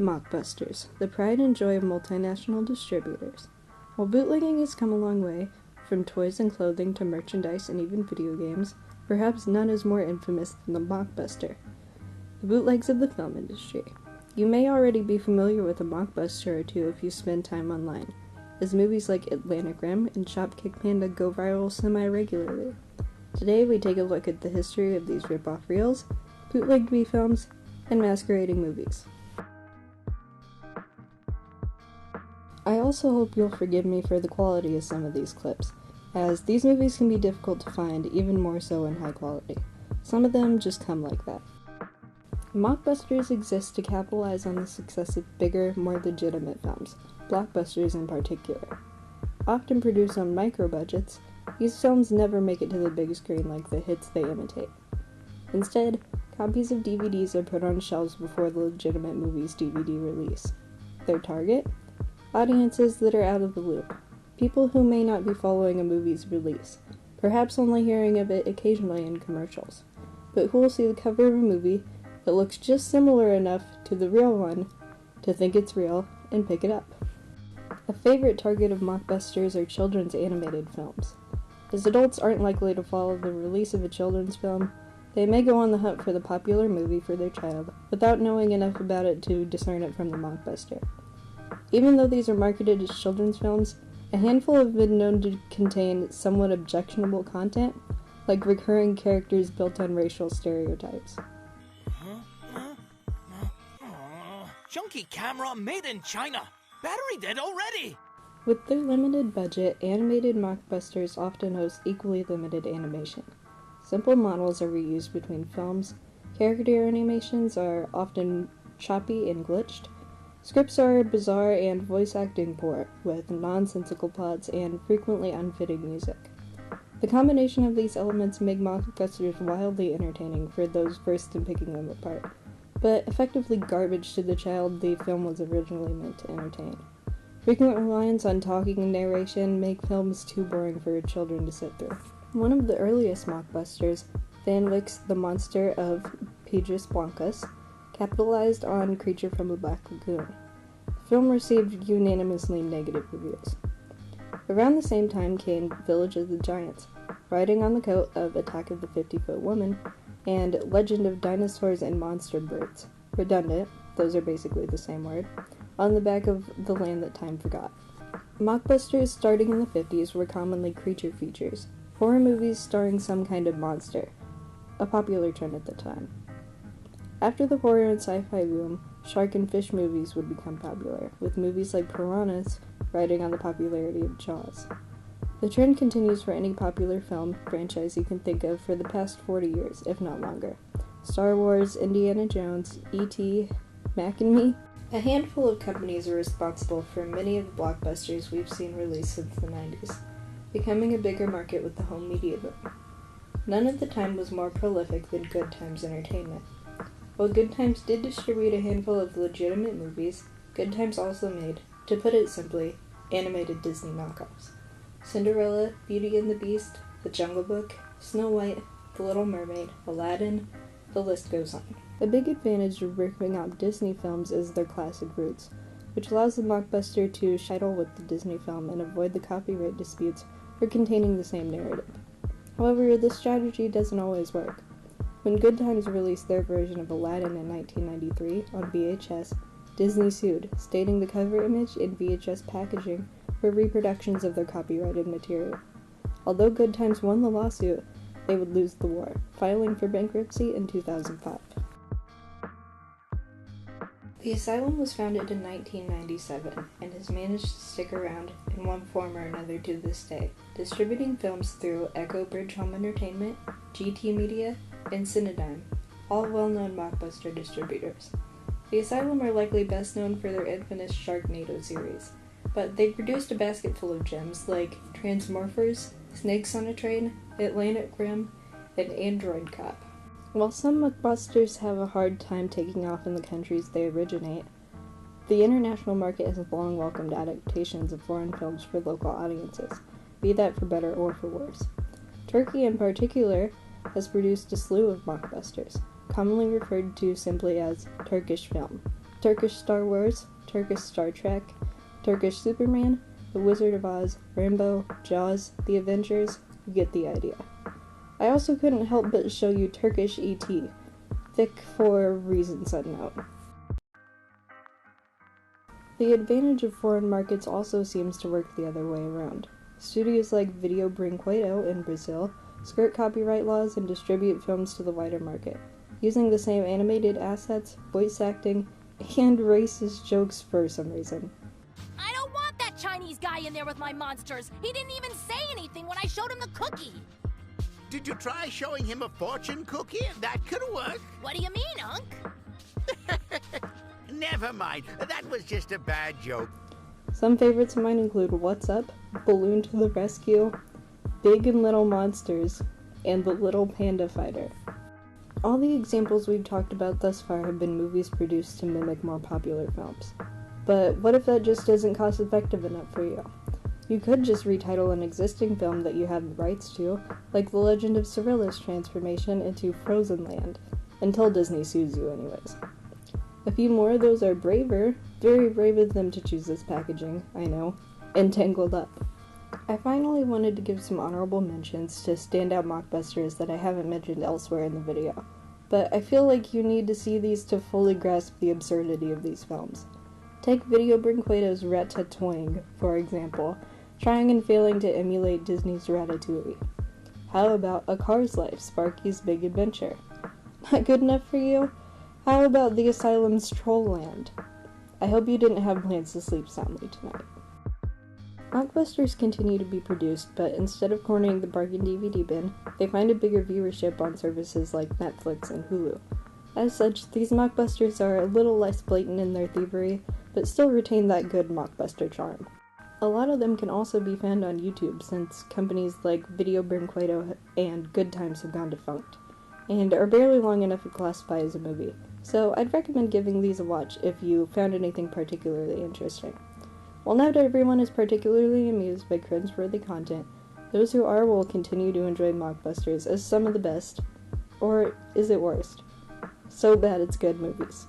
Mockbusters, the pride and joy of multinational distributors. While bootlegging has come a long way, from toys and clothing to merchandise and even video games, perhaps none is more infamous than the mockbuster, the bootlegs of the film industry. You may already be familiar with a mockbuster or two if you spend time online, as movies like Atlantic Rim and Shopkick Panda go viral semi-regularly. Today we take a look at the history of these rip-off reels, bootleg B-films, and masquerading movies. I also hope you'll forgive me for the quality of some of these clips, as these movies can be difficult to find, even more so in high quality. Some of them just come like that. Mockbusters exist to capitalize on the success of bigger, more legitimate films, blockbusters in particular. Often produced on micro budgets, these films never make it to the big screen like the hits they imitate. Instead, copies of DVDs are put on shelves before the legitimate movie's DVD release. Their target? Audiences that are out of the loop. People who may not be following a movie's release, perhaps only hearing of it occasionally in commercials, but who will see the cover of a movie that looks just similar enough to the real one to think it's real and pick it up. A favorite target of mockbusters are children's animated films. As adults aren't likely to follow the release of a children's film, they may go on the hunt for the popular movie for their child without knowing enough about it to discern it from the mockbuster. Even though these are marketed as children's films, a handful have been known to contain somewhat objectionable content, like recurring characters built on racial stereotypes. Junky camera made in China! Battery dead already! With their limited budget, animated mockbusters often host equally limited animation. Simple models are reused between films, character animations are often choppy and glitched, scripts are bizarre and voice acting poor, with nonsensical plots and frequently unfitting music. The combination of these elements make mockbusters wildly entertaining for those versed in picking them apart, but effectively garbage to the child the film was originally meant to entertain. Frequent reliance on talking and narration make films too boring for children to sit through. One of the earliest mockbusters, Van Wyck's The Monster of Peajes Blancas, capitalized on Creature from the Black Lagoon. The film received unanimously negative reviews. Around the same time came Village of the Giants, riding on the coat of Attack of the 50-Foot Woman, and Legend of Dinosaurs and Monster Birds, redundant, those are basically the same word, on the back of The Land That Time Forgot. Mockbusters starting in the 50s were commonly creature features, horror movies starring some kind of monster, a popular trend at the time. After the horror and sci-fi boom, shark and fish movies would become popular, with movies like Piranhas riding on the popularity of Jaws. The trend continues for any popular film franchise you can think of for the past 40 years, if not longer. Star Wars, Indiana Jones, E.T., Mac and Me. A handful of companies are responsible for many of the blockbusters we've seen released since the 90s, becoming a bigger market with the home media boom. None at the time was more prolific than Good Times Entertainment. While Good Times did distribute a handful of legitimate movies, Good Times also made, to put it simply, animated Disney knockoffs. Cinderella, Beauty and the Beast, The Jungle Book, Snow White, The Little Mermaid, Aladdin, the list goes on. A big advantage of ripping off Disney films is their classic roots, which allows the mockbuster to shidle with the Disney film and avoid the copyright disputes for containing the same narrative. However, this strategy doesn't always work. When Good Times released their version of Aladdin in 1993 on VHS, Disney sued, stating the cover image and VHS packaging were reproductions of their copyrighted material. Although Good Times won the lawsuit, they would lose the war, filing for bankruptcy in 2005. The Asylum was founded in 1997 and has managed to stick around in one form or another to this day, distributing films through Echo Bridge Home Entertainment, GT Media, and Cinedigm, all well-known mockbuster distributors. The Asylum are likely best known for their infamous Sharknado series, but they've produced a basket full of gems like Transmorphers, Snakes on a Train, Atlantic Rim, and Android Cop. While some mockbusters have a hard time taking off in the countries they originate, the international market has long welcomed adaptations of foreign films for local audiences, be that for better or for worse. Turkey in particular has produced a slew of mockbusters, commonly referred to simply as Turkish film, Turkish Star Wars, Turkish Star Trek, Turkish Superman, The Wizard of Oz, Rambo, Jaws, The Avengers, you get the idea. I also couldn't help but show you Turkish E.T., thick for reasons unknown. The advantage of foreign markets also seems to work the other way around. Studios like Video Brinquedo in Brazil skirt copyright laws and distribute films to the wider market, using the same animated assets, voice acting, and racist jokes for some reason. I don't want that Chinese guy in there with my monsters. He didn't even say anything when I showed him the cookie. Did you try showing him a fortune cookie? That could work. What do you mean, Unc? Never mind. That was just a bad joke. Some favorites of mine include What's Up, Balloon to the Rescue, Big and Little Monsters, and The Little Panda Fighter. All the examples we've talked about thus far have been movies produced to mimic more popular films. But what if that just isn't cost-effective enough for you? You could just retitle an existing film that you have the rights to, like The Legend of Cirilla's transformation into Frozen Land, until Disney sues you anyways. A few more of those are braver, very brave of them to choose this packaging, I know, and Tangled Up. I finally wanted to give some honorable mentions to standout mockbusters that I haven't mentioned elsewhere in the video, but I feel like you need to see these to fully grasp the absurdity of these films. Take Video Brinquedo's Ratatouille, for example, trying and failing to emulate Disney's Ratatouille. How about A Car's Life, Sparky's Big Adventure? Not good enough for you? How about The Asylum's Trollland? I hope you didn't have plans to sleep soundly tonight. Mockbusters continue to be produced, but instead of cornering the bargain DVD bin, they find a bigger viewership on services like Netflix and Hulu. As such, these mockbusters are a little less blatant in their thievery, but still retain that good mockbuster charm. A lot of them can also be found on YouTube, since companies like Video Brinquedo and Good Times have gone defunct, and are barely long enough to classify as a movie, so I'd recommend giving these a watch if you found anything particularly interesting. While not everyone is particularly amused by cringeworthy content, those who are will continue to enjoy mockbusters as some of the best, or is it worst? So bad it's good movies.